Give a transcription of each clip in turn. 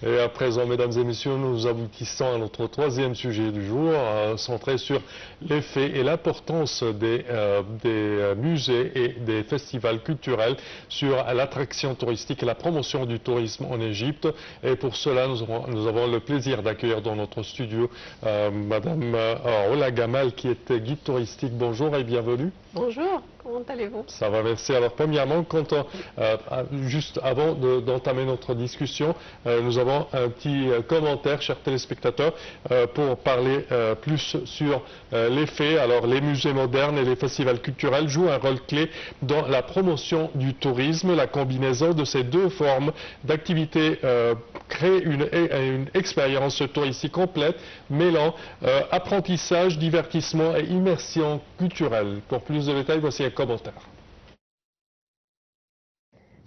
Et à présent, mesdames et messieurs, nous aboutissons à notre troisième sujet du jour, centré sur l'effet et l'importance des musées et des festivals culturels sur l'attraction touristique et la promotion du tourisme en Égypte. Et pour cela, nous avons le plaisir d'accueillir dans notre studio Madame Ola Gamal, qui est guide touristique. Bonjour et bienvenue. Bonjour, comment allez-vous? Ça va, merci. Alors premièrement, juste avant d'entamer notre discussion, nous avons un petit commentaire, chers téléspectateurs, pour parler plus sur les faits. Alors les musées modernes et les festivals culturels jouent un rôle clé dans la promotion du tourisme. La combinaison de ces deux formes d'activité crée une expérience touristique complète, mêlant apprentissage, divertissement et immersion culturelle. Pour plus de détails, voici un commentaire.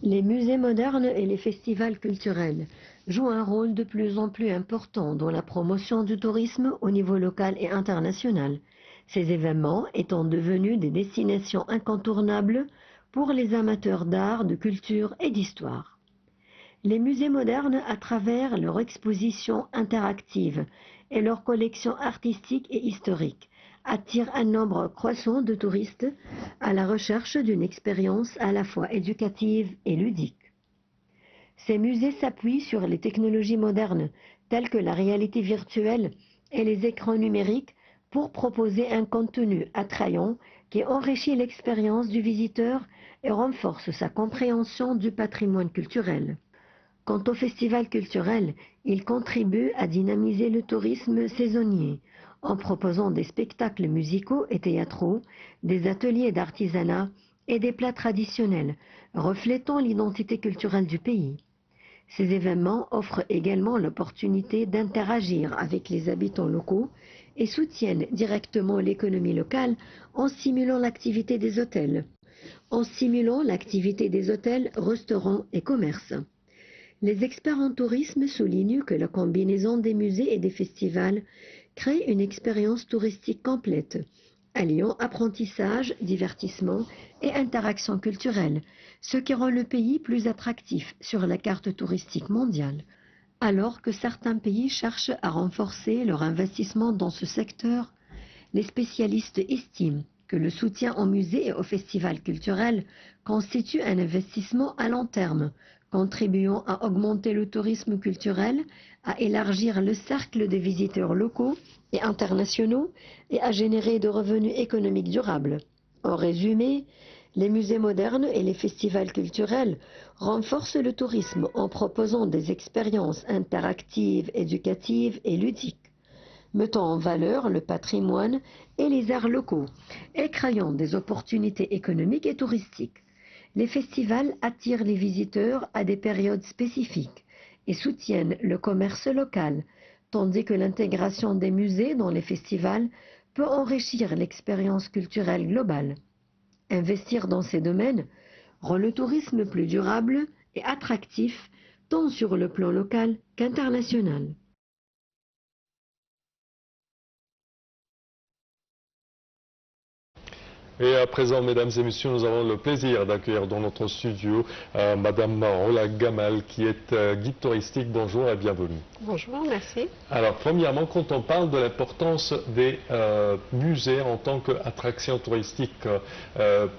Les musées modernes et les festivals culturels jouent un rôle de plus en plus important dans la promotion du tourisme au niveau local et international, ces événements étant devenus des destinations incontournables pour les amateurs d'art, de culture et d'histoire. Les musées modernes, à travers leur exposition interactive et leurs collections artistiques et historiques, attirent un nombre croissant de touristes à la recherche d'une expérience à la fois éducative et ludique. Ces musées s'appuient sur les technologies modernes telles que la réalité virtuelle et les écrans numériques pour proposer un contenu attrayant qui enrichit l'expérience du visiteur et renforce sa compréhension du patrimoine culturel. Quant au festival culturel, il contribue à dynamiser le tourisme saisonnier en proposant des spectacles musicaux et théâtraux, des ateliers d'artisanat et des plats traditionnels, reflétant l'identité culturelle du pays. Ces événements offrent également l'opportunité d'interagir avec les habitants locaux et soutiennent directement l'économie locale en stimulant l'activité des hôtels, restaurants et commerces. Les experts en tourisme soulignent que la combinaison des musées et des festivals crée une expérience touristique complète, alliant apprentissage, divertissement et interaction culturelle, ce qui rend le pays plus attractif sur la carte touristique mondiale. Alors que certains pays cherchent à renforcer leur investissement dans ce secteur, les spécialistes estiment que le soutien aux musées et aux festivals culturels constitue un investissement à long terme, contribuant à augmenter le tourisme culturel, à élargir le cercle des visiteurs locaux et internationaux et à générer de revenus économiques durables. En résumé, les musées modernes et les festivals culturels renforcent le tourisme en proposant des expériences interactives, éducatives et ludiques, mettant en valeur le patrimoine et les arts locaux et créant des opportunités économiques et touristiques. Les festivals attirent les visiteurs à des périodes spécifiques et soutiennent le commerce local, tandis que l'intégration des musées dans les festivals peut enrichir l'expérience culturelle globale. Investir dans ces domaines rend le tourisme plus durable et attractif, tant sur le plan local qu'international. Et à présent, mesdames et messieurs, nous avons le plaisir d'accueillir dans notre studio Madame Ola Gamal, qui est guide touristique. Bonjour et bienvenue. Bonjour, merci. Alors, premièrement, quand on parle de l'importance des musées en tant qu'attraction touristique,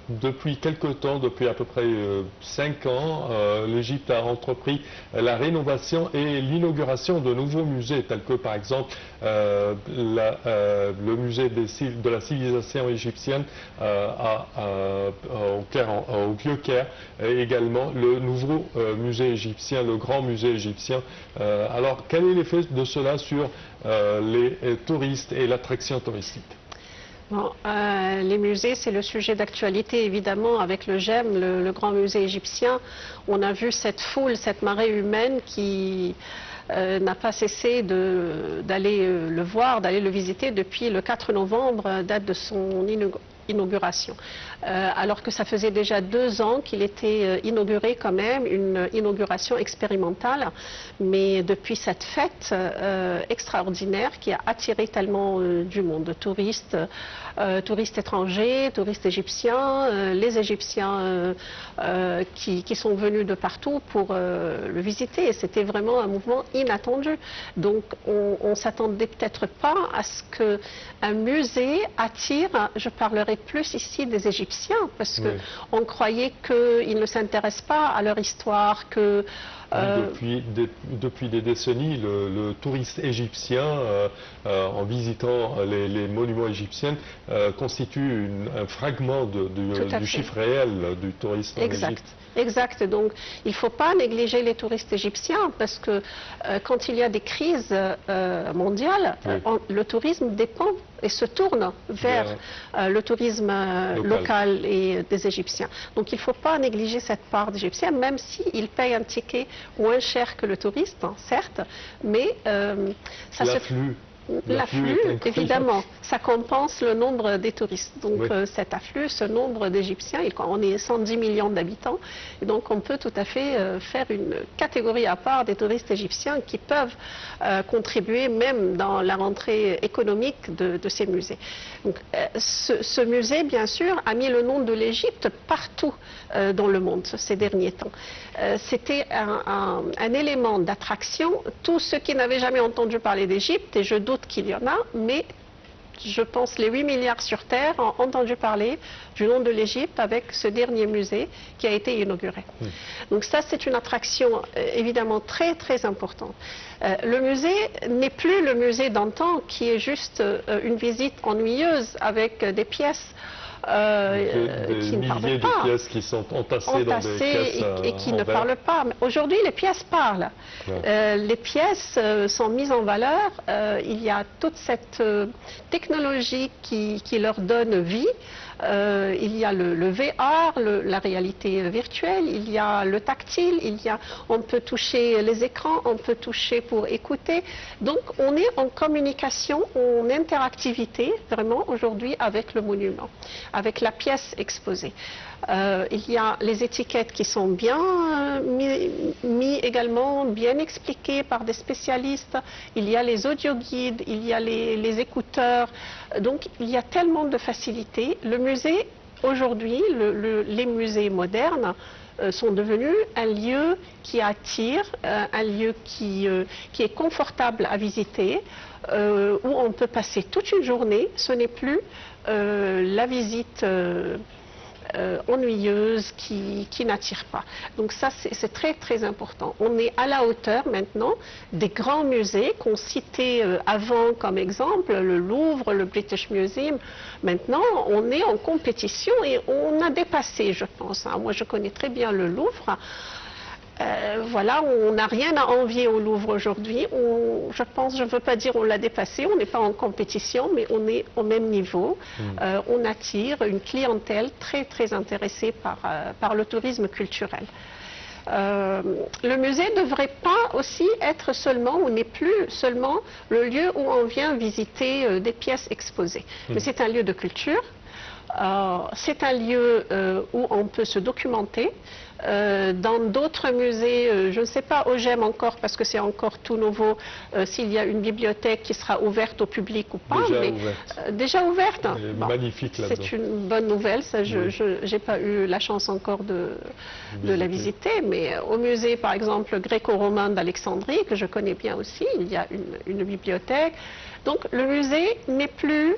depuis quelque temps, depuis à peu près 5 ans, l'Égypte a entrepris la rénovation et l'inauguration de nouveaux musées, tels que par exemple le musée de la civilisation égyptienne au Vieux-Caire, et également le nouveau musée égyptien, le grand musée égyptien. Alors, quel est l'effet de cela sur les touristes et l'attraction touristique? Bon, les musées, c'est le sujet d'actualité, évidemment, avec le GEM, le grand musée égyptien. On a vu cette foule, cette marée humaine qui n'a pas cessé d'aller le voir, d'aller le visiter depuis le 4 novembre, date de son inauguration. Alors que ça faisait déjà 2 ans qu'il était inauguré quand même, une inauguration expérimentale. Mais depuis cette fête extraordinaire qui a attiré tellement du monde, touristes étrangers, touristes égyptiens, les Égyptiens qui sont venus de partout pour le visiter. Et c'était vraiment un mouvement inattendu. Donc on ne s'attendait peut-être pas à ce qu'un musée attire, je parlerai plus ici des Égyptiens, parce qu'on croyait qu'ils ne s'intéressent pas à leur histoire, que... Depuis des décennies, le touriste égyptien, en visitant les monuments égyptiens, constitue un fragment du chiffre réel du tourisme en Égypte. Exact. Donc, il ne faut pas négliger les touristes égyptiens parce que quand il y a des crises mondiales, le tourisme dépend et se tourne vers le tourisme local et des Égyptiens. Donc, il ne faut pas négliger cette part d'Égyptiens, même s'ils payent un ticket moins cher que le touriste, hein, certes, mais ça se... L'afflux, évidemment, ça compense le nombre des touristes. Donc cet afflux, ce nombre d'Égyptiens, on est 110 millions d'habitants, et donc on peut tout à fait faire une catégorie à part des touristes égyptiens qui peuvent contribuer même dans la rentrée économique de ces musées. Donc ce musée, bien sûr, a mis le nom de l'Égypte partout dans le monde ces derniers temps. C'était un élément d'attraction. Tous ceux qui n'avaient jamais entendu parler d'Égypte, et je doute qu'il y en a, mais je pense les 8 milliards sur Terre ont entendu parler du nom de l'Égypte avec ce dernier musée qui a été inauguré. Donc ça, c'est une attraction évidemment très très importante. Le musée n'est plus le musée d'antan qui est juste une visite ennuyeuse avec des pièces des milliers de pièces qui sont entassées dans des caisses et qui ne parlent pas. Aujourd'hui, les pièces parlent. Les pièces sont mises en valeur. Il y a toute cette technologie qui leur donne vie. Il y a le VR, la réalité virtuelle, il y a le tactile, on peut toucher les écrans, on peut toucher pour écouter. Donc on est en communication, en interactivité vraiment aujourd'hui avec le monument, avec la pièce exposée. Il y a les étiquettes qui sont bien mis également, bien expliquées par des spécialistes. Il y a les audioguides, il y a les écouteurs. Donc il y a tellement de facilités. Le musée, aujourd'hui, les musées modernes sont devenus un lieu qui attire, un lieu qui est confortable à visiter, où on peut passer toute une journée. Ce n'est plus la visite ennuyeuse qui n'attire pas. Donc ça, c'est très très important. On est à la hauteur maintenant des grands musées qu'on citait avant comme exemple, le Louvre, le British Museum. Maintenant, on est en compétition et on a dépassé, je pense. Moi, je connais très bien le Louvre. Voilà, on n'a rien à envier au Louvre aujourd'hui. Je pense, je ne veux pas dire on l'a dépassé, on n'est pas en compétition, mais on est au même niveau. On attire une clientèle très très intéressée par le tourisme culturel. Le musée ne devrait pas aussi être seulement, ou n'est plus seulement le lieu où on vient visiter des pièces exposées. Mais c'est un lieu de culture. C'est un lieu où on peut se documenter. Dans d'autres musées, je ne sais pas au GEM encore parce que c'est encore tout nouveau, s'il y a une bibliothèque qui sera ouverte au public ou pas. Déjà ouverte. Magnifique là-dedans. C'est une bonne nouvelle, ça je n'ai pas eu la chance encore de la visiter, mais au musée par exemple gréco-romain d'Alexandrie, que je connais bien aussi, il y a une bibliothèque. Donc le musée n'est plus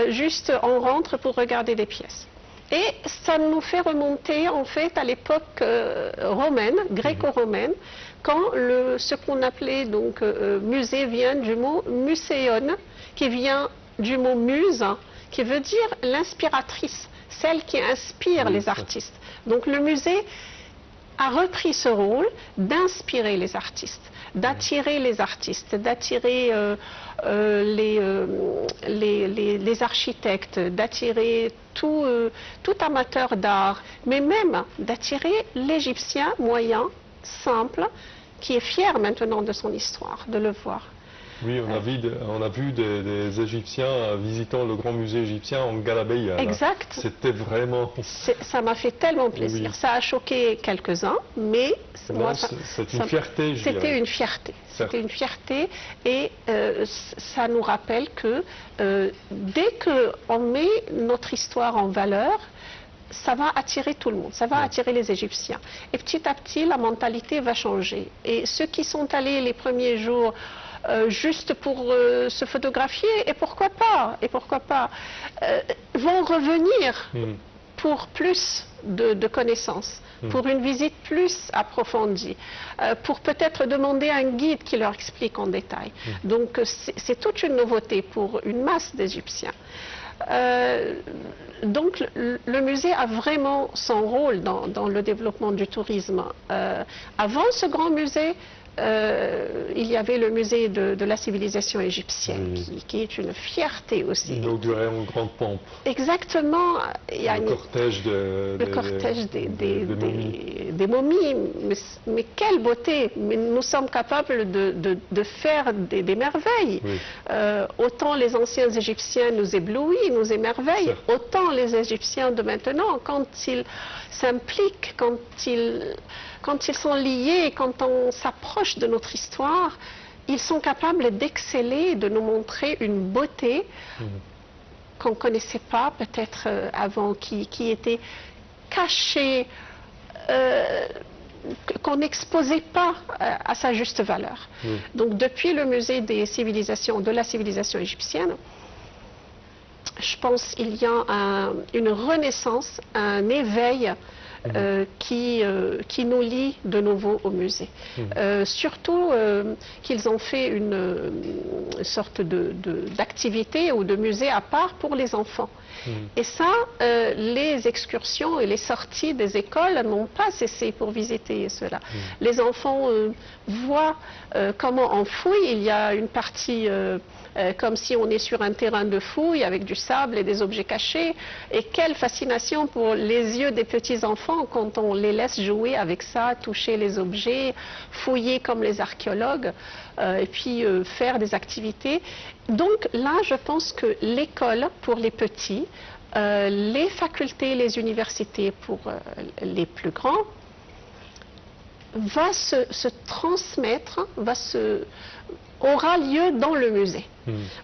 juste on rentre pour regarder des pièces. Et ça nous fait remonter en fait à l'époque romaine, gréco-romaine, quand ce qu'on appelait donc musée vient du mot muséon, qui vient du mot muse, qui veut dire l'inspiratrice, celle qui inspire les artistes. Donc le musée a repris ce rôle d'inspirer les artistes, d'attirer les artistes, d'attirer les architectes, d'attirer tout amateur d'art, mais même d'attirer l'Égyptien moyen, simple, qui est fier maintenant de son histoire, de le voir. Oui, on a vu des Égyptiens visitant le grand musée égyptien en Galabeya. Exact. C'était vraiment... Ça m'a fait tellement plaisir. Oui. Ça a choqué quelques-uns, mais... C'est une fierté, je dirais. C'était une fierté. C'était une fierté et ça nous rappelle que dès qu'on met notre histoire en valeur, ça va attirer tout le monde, ça va attirer les Égyptiens. Et petit à petit, la mentalité va changer. Et ceux qui sont allés les premiers jours juste pour se photographier, et pourquoi pas, vont revenir pour plus de connaissances, pour une visite plus approfondie, pour peut-être demander à un guide qui leur explique en détail. Donc c'est toute une nouveauté pour une masse d'Égyptiens. Donc le musée a vraiment son rôle dans le développement du tourisme. Avant ce grand musée, il y avait le musée de la civilisation égyptienne, qui est une fierté aussi. Inauguré en grande pompe. Exactement. Il y a le cortège des momies. Mais quelle beauté! Mais nous sommes capables de faire des merveilles. Oui. Autant les anciens Égyptiens nous éblouissent, nous émerveillent, autant les Égyptiens de maintenant, quand ils s'impliquent, quand ils sont liés, quand on s'approche de notre histoire, ils sont capables d'exceller, de nous montrer une beauté qu'on ne connaissait pas peut-être avant, qui était cachée, qu'on n'exposait pas à sa juste valeur. Donc depuis le musée des civilisations, de la civilisation égyptienne, je pense qu'il y a une renaissance, un éveil qui nous lie de nouveau au musée. Surtout qu'ils ont fait une sorte d'activité ou de musée à part pour les enfants. Et ça, les excursions et les sorties des écoles n'ont pas cessé pour visiter cela. Les enfants voient comment on fouille. Il y a une partie comme si on est sur un terrain de fouille avec du sable et des objets cachés. Et quelle fascination pour les yeux des petits-enfants quand on les laisse jouer avec ça, toucher les objets, fouiller comme les archéologues, et puis faire des activités. Donc là, je pense que l'école pour les petits, les facultés, les universités pour les plus grands, va se transmettre, aura lieu dans le musée.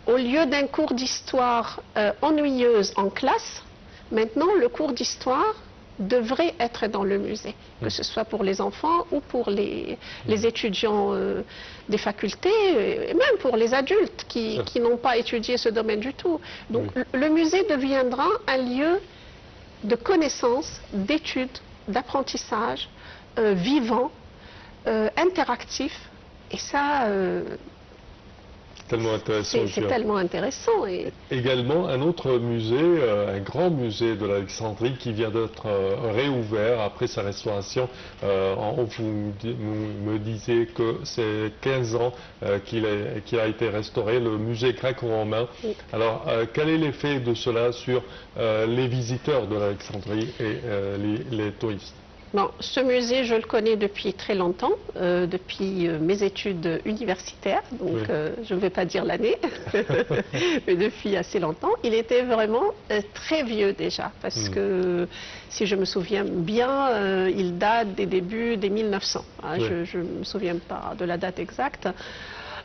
Au lieu d'un cours d'histoire ennuyeuse en classe, maintenant le cours d'histoire devrait être dans le musée, que ce soit pour les enfants ou pour les étudiants des facultés, et même pour les adultes qui n'ont pas étudié ce domaine du tout. Donc le musée deviendra un lieu de connaissance, d'études, d'apprentissage, vivant, interactif, et ça... tellement intéressant. C'est tellement intéressant. Et... Également, un autre musée, un grand musée de l'Alexandrie qui vient d'être réouvert après sa restauration. Vous me disiez que c'est 15 ans qu'il a été restauré, le musée gréco-romain. Alors, quel est l'effet de cela sur les visiteurs de l'Alexandrie et les touristes? Bon, ce musée, je le connais depuis très longtemps, depuis mes études universitaires, donc je ne vais pas dire l'année, mais depuis assez longtemps. Il était vraiment très vieux déjà, parce que, si je me souviens bien, il date des débuts des 1900. Hein, je ne me souviens pas de la date exacte,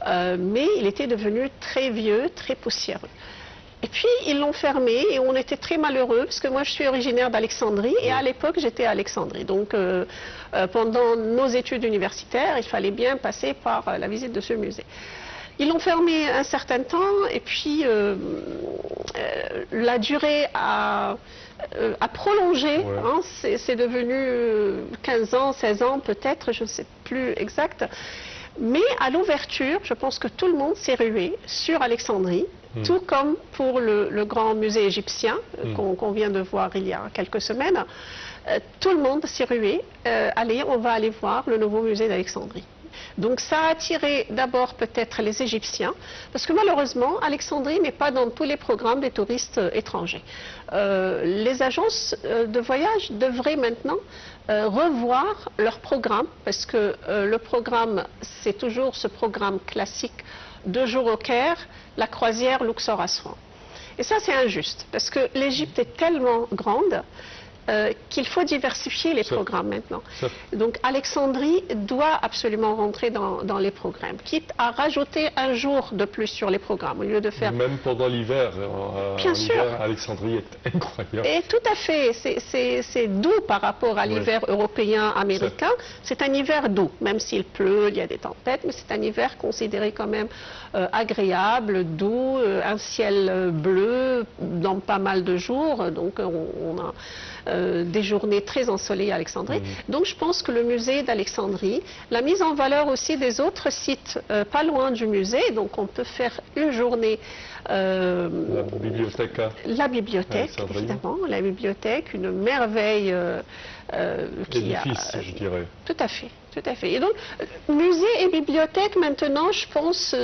mais il était devenu très vieux, très poussiéreux. Et puis, ils l'ont fermé et on était très malheureux parce que moi, je suis originaire d'Alexandrie et à l'époque, j'étais à Alexandrie. Donc, pendant nos études universitaires, il fallait bien passer par la visite de ce musée. Ils l'ont fermé un certain temps et puis la durée a prolongé. Hein, c'est devenu 15 ans, 16 ans peut-être, je ne sais plus exact. Mais à l'ouverture, je pense que tout le monde s'est rué sur Alexandrie. Tout comme pour le grand musée égyptien qu'on vient de voir il y a quelques semaines. Tout le monde s'est rué. Allez, on va aller voir le nouveau musée d'Alexandrie. Donc ça a attiré d'abord peut-être les Égyptiens, parce que malheureusement, Alexandrie n'est pas dans tous les programmes des touristes étrangers. Les agences de voyage devraient maintenant revoir leur programme, parce que le programme, c'est toujours ce programme classique, 2 jours au Caire, la croisière Luxor-Assouan. Et ça, c'est injuste, parce que l'Égypte est tellement grande qu'il faut diversifier les programmes maintenant. Donc Alexandrie doit absolument rentrer dans les programmes, quitte à rajouter un jour de plus sur les programmes, au lieu de faire... Même pendant l'hiver, Bien sûr. Alexandrie est incroyable. Et tout à fait, c'est doux par rapport à l'hiver européen, américain. C'est un hiver doux, même s'il pleut, il y a des tempêtes, mais c'est un hiver considéré quand même agréable, doux, un ciel bleu dans pas mal de jours, donc on a des journées très ensoleillées à Alexandrie. Donc je pense que le musée d'Alexandrie, la mise en valeur aussi des autres sites pas loin du musée, donc on peut faire une journée... la bibliothèque. La bibliothèque, évidemment, la bibliothèque, une merveille édifice, je dirais. Tout à fait, tout à fait. Et donc, musée et bibliothèque, maintenant, je pense,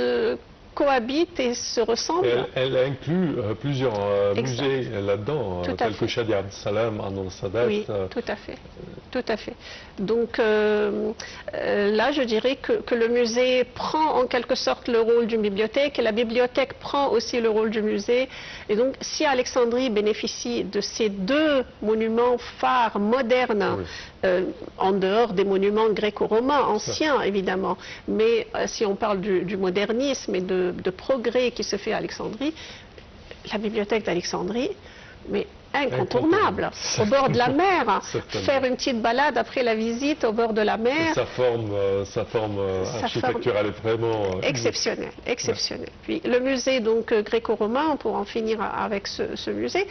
cohabitent et se ressemblent. Elle inclut plusieurs musées là-dedans, tels que Shadia Abdel-Salam, Anna-Sadat. Oui, tout à fait. Tout à fait. Donc là, je dirais que le musée prend en quelque sorte le rôle d'une bibliothèque et la bibliothèque prend aussi le rôle du musée. Et donc, si Alexandrie bénéficie de ces 2 monuments phares modernes, en dehors des monuments gréco-romains, anciens évidemment, mais si on parle du modernisme et de progrès qui se fait à Alexandrie, la bibliothèque d'Alexandrie, mais incontournable, au bord de la mer, faire une petite balade après la visite au bord de la mer. Sa forme architecturale est vraiment exceptionnelle, exceptionnelle. Puis le musée donc gréco-romain, pour en finir avec ce musée,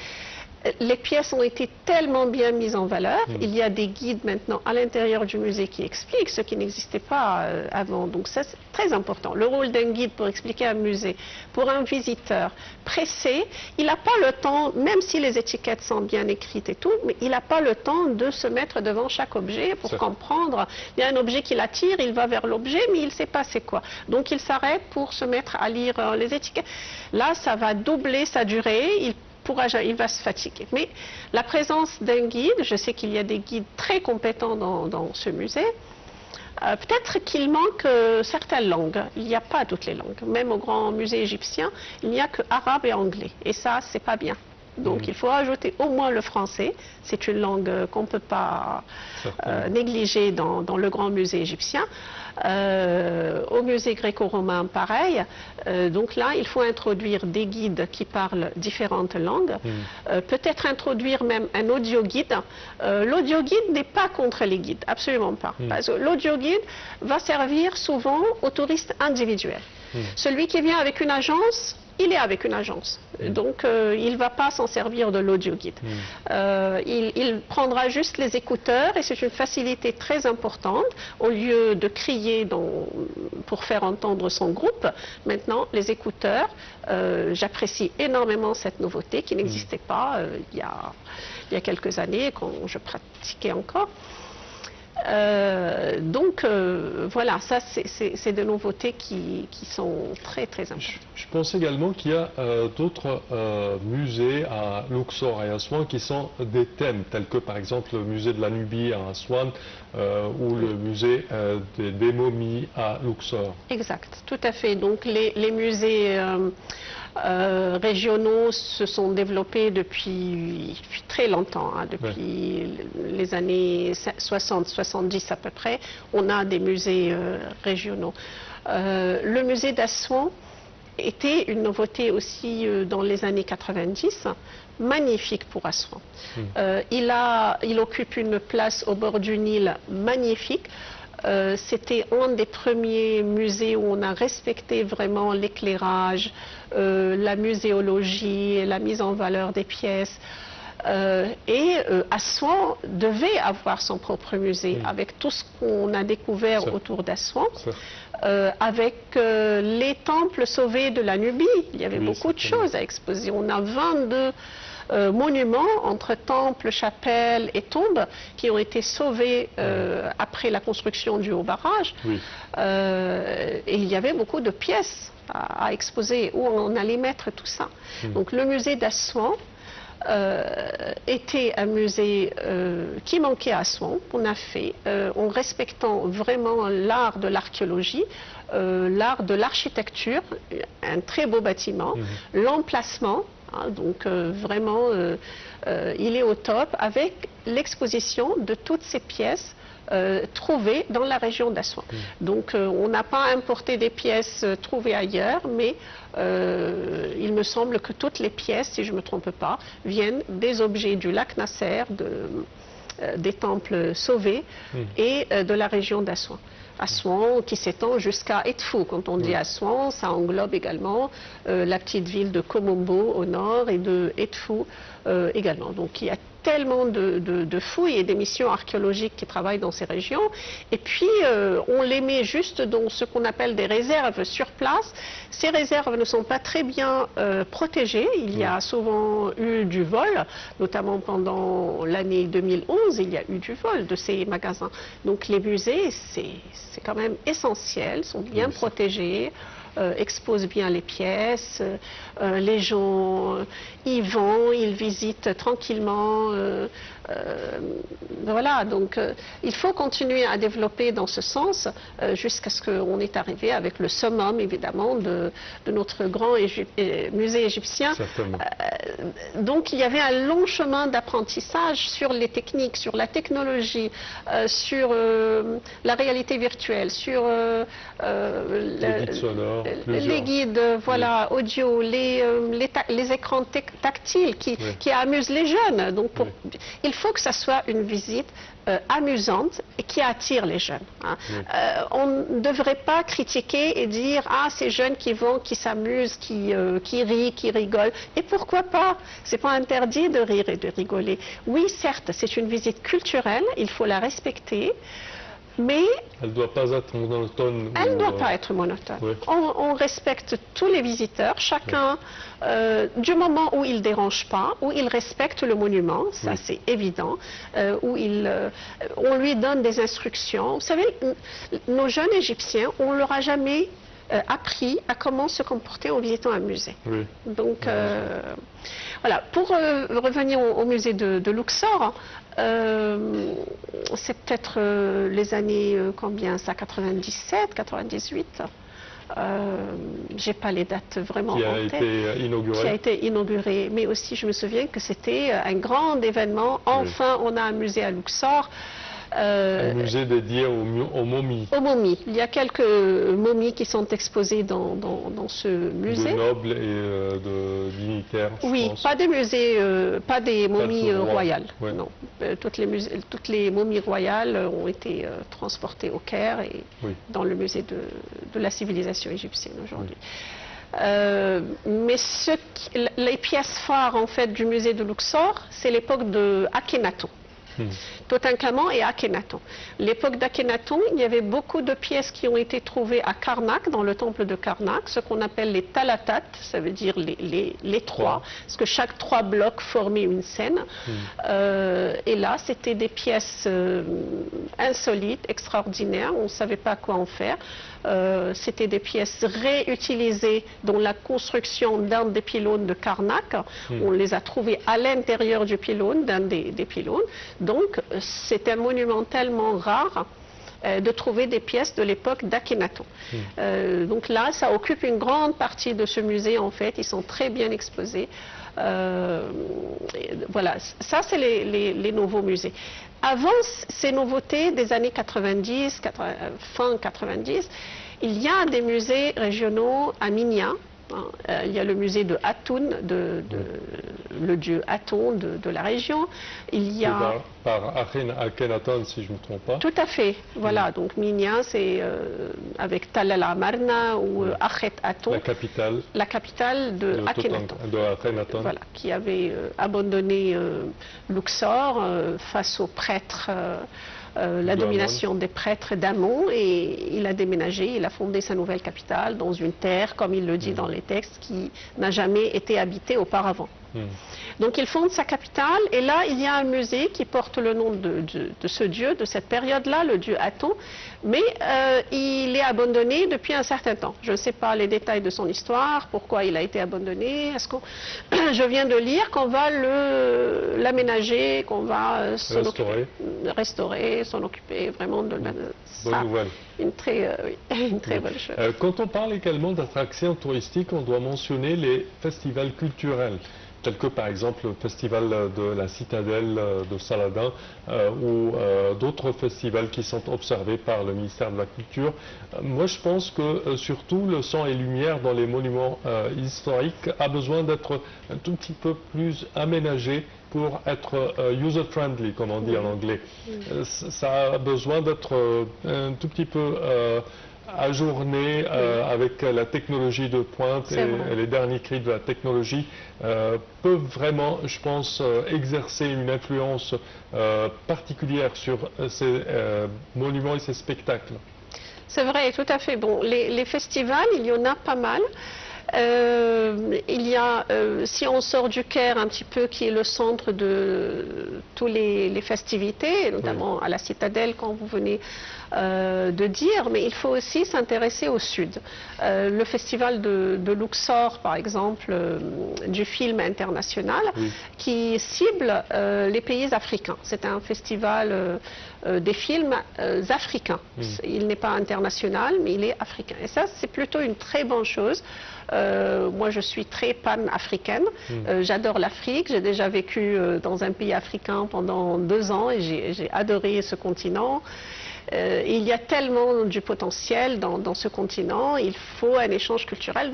les pièces ont été tellement bien mises en valeur. Il y a des guides maintenant à l'intérieur du musée qui expliquent ce qui n'existait pas avant. Donc ça, c'est très important. Le rôle d'un guide pour expliquer un musée, pour un visiteur pressé, il n'a pas le temps, même si les étiquettes sont bien écrites et tout, mais il n'a pas le temps de se mettre devant chaque objet pour comprendre. Il y a un objet qui l'attire, il va vers l'objet, mais il ne sait pas c'est quoi. Donc il s'arrête pour se mettre à lire les étiquettes. Là, ça va doubler sa durée. Il va se fatiguer. Mais la présence d'un guide, je sais qu'il y a des guides très compétents dans ce musée, peut-être qu'il manque certaines langues. Il n'y a pas toutes les langues. Même au grand musée égyptien, il n'y a que arabe et anglais. Et ça, c'est pas bien. Donc il faut ajouter au moins le français. C'est une langue qu'on ne peut pas négliger dans le grand musée égyptien. Au musée gréco-romain, pareil. Donc là, il faut introduire des guides qui parlent différentes langues. Peut-être introduire même un audio-guide. L'audio-guide n'est pas contre les guides, absolument pas. Parce que l'audio-guide va servir souvent aux touristes individuels. Celui qui vient avec une agence, il est avec une agence. Donc, il ne va pas s'en servir de l'audio-guide. Il prendra juste les écouteurs et c'est une facilité très importante. Au lieu de crier pour faire entendre son groupe, maintenant, les écouteurs, j'apprécie énormément cette nouveauté qui n'existait pas il y a quelques années, quand je pratiquais encore. Donc voilà, ça c'est des nouveautés qui sont très très importantes. Je pense également qu'il y a d'autres musées à Luxor et à Assouan qui sont des thèmes, tels que par exemple le musée de la Nubie à Assouan ou le musée des momies à Luxor. Exact, tout à fait. Donc les musées régionaux se sont développés depuis très longtemps, depuis les années 60-70 à peu près. On a des musées régionaux. Le musée d'Assouan était une nouveauté aussi dans les années 90, magnifique pour Assouan. Il occupe une place au bord du Nil magnifique. C'était un des premiers musées où on a respecté vraiment l'éclairage, la muséologie, la mise en valeur des pièces. Assouan devait avoir son propre musée, avec tout ce qu'on a découvert autour d'Assouan, avec les temples sauvés de la Nubie. Il y avait beaucoup de choses à exposer. On a 22 monuments entre temples, chapelles et tombes qui ont été sauvés après la construction du haut barrage. Oui. Et il y avait beaucoup de pièces à exposer où on allait mettre tout ça. Donc le musée d'Assouan était un musée qui manquait à Assouan, qu'on a fait en respectant vraiment l'art de l'archéologie, l'art de l'architecture, un très beau bâtiment, l'emplacement, hein, donc vraiment il est au top avec l'exposition de toutes ces pièces trouvées dans la région d'Assouan. Donc on n'a pas importé des pièces trouvées ailleurs, mais il me semble que toutes les pièces, si je ne me trompe pas, viennent des objets du lac Nasser, des temples sauvés et de la région d'Assouan. Assouan qui s'étend jusqu'à Edfou. Quand on dit Assouan, ça englobe également la petite ville de Komombo au nord et de Edfou également. Donc il y a tellement de fouilles et des missions archéologiques qui travaillent dans ces régions. Et puis on les met juste dans ce qu'on appelle des réserves sur place. Ces réserves ne sont pas très bien protégées. Il y a souvent eu du vol, notamment pendant l'année 2011, il y a eu du vol de ces magasins. Donc les musées, c'est quand même essentiel, sont bien protégés, exposent bien les pièces, les gens y vont, ils visitent tranquillement. Voilà, donc il faut continuer à développer dans ce sens jusqu'à ce qu'on est arrivé avec le summum, évidemment, de notre grand musée égyptien. Donc il y avait un long chemin d'apprentissage sur les techniques, sur la technologie, sur la réalité virtuelle, sur les guides sonores, les guides voilà, audio, les écrans tactiles qui amusent les jeunes. Donc il faut que ça soit une visite amusante et qui attire les jeunes. Hein. On ne devrait pas critiquer et dire « Ah, ces jeunes qui vont, qui s'amusent, qui rient, qui rigolent. » Et pourquoi pas? C'est pas interdit de rire et de rigoler. Oui, certes, c'est une visite culturelle, il faut la respecter. Mais elle ne doit pas être monotone. Elle ne doit pas être monotone. Oui. On respecte tous les visiteurs, chacun, du moment où il ne dérange pas, où il respecte le monument, ça c'est évident, où on lui donne des instructions. Vous savez, nos jeunes Égyptiens, on ne leur a jamais appris à comment se comporter en visitant un musée. Oui. Donc, voilà. Pour revenir au musée de Luxor, c'est peut-être les années, combien ça, 97, 98 j'ai pas les dates vraiment en tête. Qui a été inauguré. Mais aussi, je me souviens que c'était un grand événement. Enfin, on a un musée à Luxor. Un musée dédié aux momies. Aux momies. Il y a quelques momies qui sont exposées dans ce musée. De nobles et de dignitaires. Oui, pas des musées, pas des momies royales. Ouais. Non, toutes les momies royales ont été transportées au Caire et dans le musée de la civilisation égyptienne aujourd'hui. Mais les pièces phares en fait du musée de Luxor, c'est l'époque de Akhenaton. Toutankhamon et Akhenaton. L'époque d'Akhenaton, il y avait beaucoup de pièces qui ont été trouvées à Karnak, dans le temple de Karnak, ce qu'on appelle les talatat, ça veut dire les trois, parce que chaque trois blocs formaient une scène. Et là, c'était des pièces insolites, extraordinaires, on ne savait pas quoi en faire. C'était des pièces réutilisées dans la construction d'un des pylônes de Karnak. On les a trouvées à l'intérieur du pylône, d'un des pylônes. Donc, c'est un monument tellement rare de trouver des pièces de l'époque d'Akhenaton. Donc là, ça occupe une grande partie de ce musée, en fait. Ils sont très bien exposés. Voilà, ça, c'est les nouveaux musées. Avant ces nouveautés des années 90, fin 90, il y a des musées régionaux à Minya. Il y a le musée de Aton, le dieu Aton de la région. Il y a... Par Akhenaton, si je ne me trompe pas. Tout à fait. Voilà, donc Minya, c'est avec Tal al-Amarna ou Akhet Aton. La capitale de Akhenaton. Voilà, qui avait abandonné Luxor face aux prêtres. La domination des prêtres d'Amon, et il a déménagé, il a fondé sa nouvelle capitale dans une terre, comme il le dit dans les textes, qui n'a jamais été habitée auparavant. Donc il fonde sa capitale et là il y a un musée qui porte le nom de ce dieu, de cette période-là, le dieu Aton, mais il est abandonné depuis un certain temps. Je ne sais pas les détails de son histoire, pourquoi il a été abandonné. Je viens de lire qu'on va l'aménager, qu'on va restaurer, s'en occuper vraiment de ça. Bonne nouvelle. Une très bonne chose. Quand on parle également d'attractions touristiques, on doit mentionner les festivals culturels, tels que par exemple le festival de la Citadelle de Saladin ou d'autres festivals qui sont observés par le ministère de la Culture. Moi je pense que surtout le son et lumière dans les monuments historiques a besoin d'être un tout petit peu plus aménagé pour être user-friendly, comme on dit en anglais. Ça a besoin d'être un tout petit peu ajourné avec la technologie de pointe et les derniers cris de la technologie peuvent vraiment, je pense, exercer une influence particulière sur ces monuments et ces spectacles. C'est vrai, tout à fait. Bon, les festivals, il y en a pas mal. Il y a, si on sort du Caire un petit peu, qui est le centre de toutes les festivités, notamment à la Citadelle, quand vous venez de dire, mais il faut aussi s'intéresser au sud. Le festival de Luxor, par exemple, du film international, qui cible les pays africains. C'est un festival des films africains. Il n'est pas international, mais il est africain. Et ça, c'est plutôt une très bonne chose. Moi, je suis très pan-africaine. J'adore l'Afrique. J'ai déjà vécu dans un pays africain pendant 2 ans et j'ai adoré ce continent. Il y a tellement du potentiel dans ce continent. Il faut un échange culturel.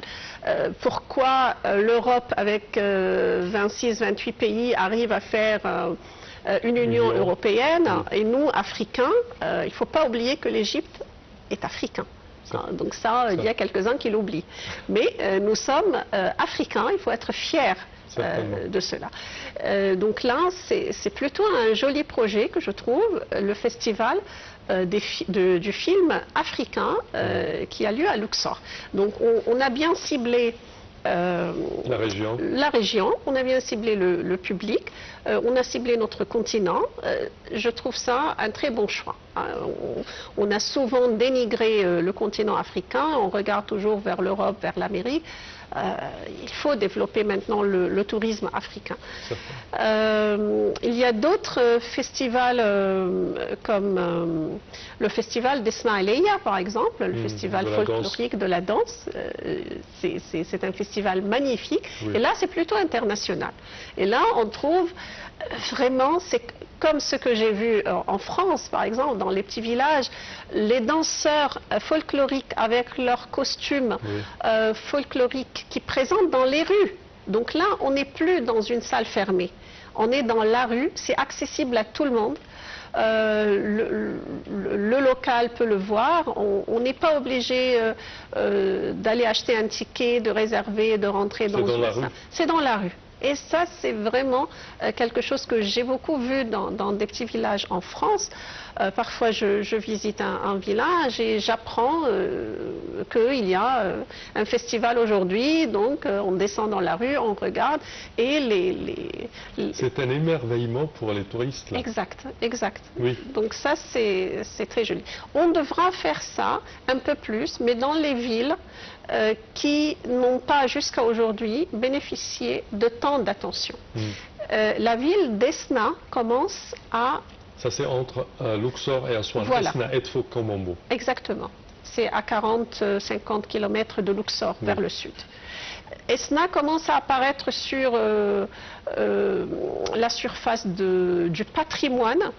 Pourquoi l'Europe, avec 26-28 pays, arrive à faire une Union européenne et nous, Africains, il ne faut pas oublier que l'Égypte est africain. Donc ça, il y a quelques-uns qui l'oublient. Mais nous sommes africains, il faut être fiers de cela. Donc là, c'est plutôt un joli projet que je trouve, le festival du film africain qui a lieu à Luxor. Donc on a bien ciblé la région, on a bien ciblé le public, on a ciblé notre continent. Je trouve ça un très bon choix. On a souvent dénigré le continent africain, on regarde toujours vers l'Europe, vers l'Amérique. Il faut développer maintenant le tourisme africain. Il y a d'autres festivals comme le festival d'Esmaïlia, par exemple, le festival folklorique de la danse. C'est un festival magnifique. Et là, c'est plutôt international. Et là, on trouve vraiment, c'est comme ce que j'ai vu en France, par exemple, dans les petits villages, les danseurs folkloriques avec leurs costumes folkloriques qui présentent dans les rues. Donc là, on n'est plus dans une salle fermée. On est dans la rue, c'est accessible à tout le monde. Le local peut le voir. On n'est pas obligé d'aller acheter un ticket, de réserver, de rentrer dans une salle. C'est dans la rue. Et ça, c'est vraiment quelque chose que j'ai beaucoup vu dans des petits villages en France. Parfois, je visite un village et j'apprends qu'il y a un festival aujourd'hui. Donc, on descend dans la rue, on regarde et C'est un émerveillement pour les touristes. Là. Exact, exact. Oui. Donc ça, c'est très joli. On devra faire ça un peu plus, mais dans les villes qui n'ont pas jusqu'à aujourd'hui bénéficié de tant d'attention. La ville d'Esna commence à... Ça c'est entre Luxor et Aswan, Esna et Komombo. Exactement. C'est à 40-50 km de Luxor, vers le sud. Esna commence à apparaître sur la surface du patrimoine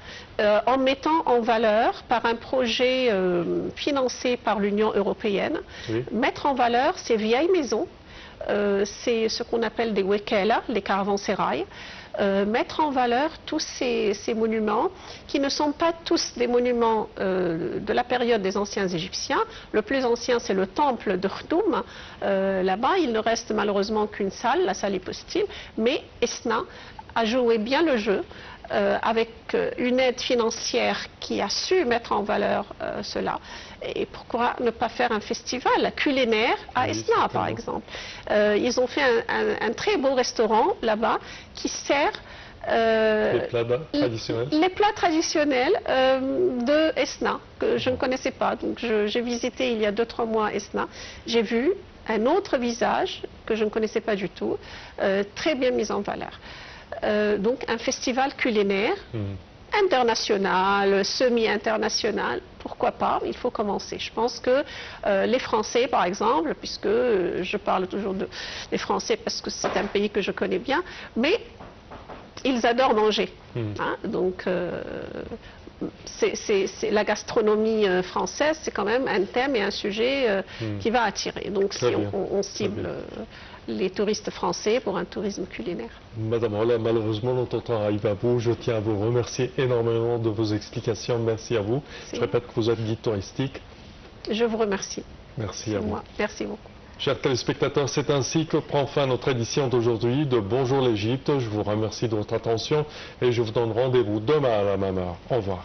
en mettant en valeur par un projet financé par l'Union européenne, mettre en valeur ces vieilles maisons, c'est ce qu'on appelle des wekela, les caravansérails, mettre en valeur tous ces monuments qui ne sont pas tous des monuments de la période des anciens Égyptiens. Le plus ancien, c'est le temple de Khtoum. Là-bas, il ne reste malheureusement qu'une salle, la salle hypostyle, mais Esna a joué bien le jeu avec une aide financière qui a su mettre en valeur cela. Et pourquoi ne pas faire un festival culinaire à Esna, par exemple? Ils ont fait un très beau restaurant là-bas qui sert les plats traditionnels de Esna, que je ne connaissais pas. Donc j'ai visité il y a 2-3 mois Esna. J'ai vu un autre visage que je ne connaissais pas du tout, très bien mis en valeur. Donc un festival culinaire international, semi-international, pourquoi pas, il faut commencer. Je pense que les Français, par exemple, puisque je parle toujours des Français parce que c'est un pays que je connais bien, mais ils adorent manger. Hein, donc la gastronomie française, c'est quand même un thème et un sujet qui va attirer. Donc si on cible les touristes français pour un tourisme culinaire. Madame Rolla, malheureusement notre temps arrive à bout. Je tiens à vous remercier énormément de vos explications. Merci à vous. Je répète que vous êtes guide touristique. Je vous remercie. Merci à vous. Merci beaucoup. Chers téléspectateurs, c'est ainsi que prend fin notre édition d'aujourd'hui de Bonjour l'Égypte. Je vous remercie de votre attention et je vous donne rendez-vous demain à la même heure. Au revoir.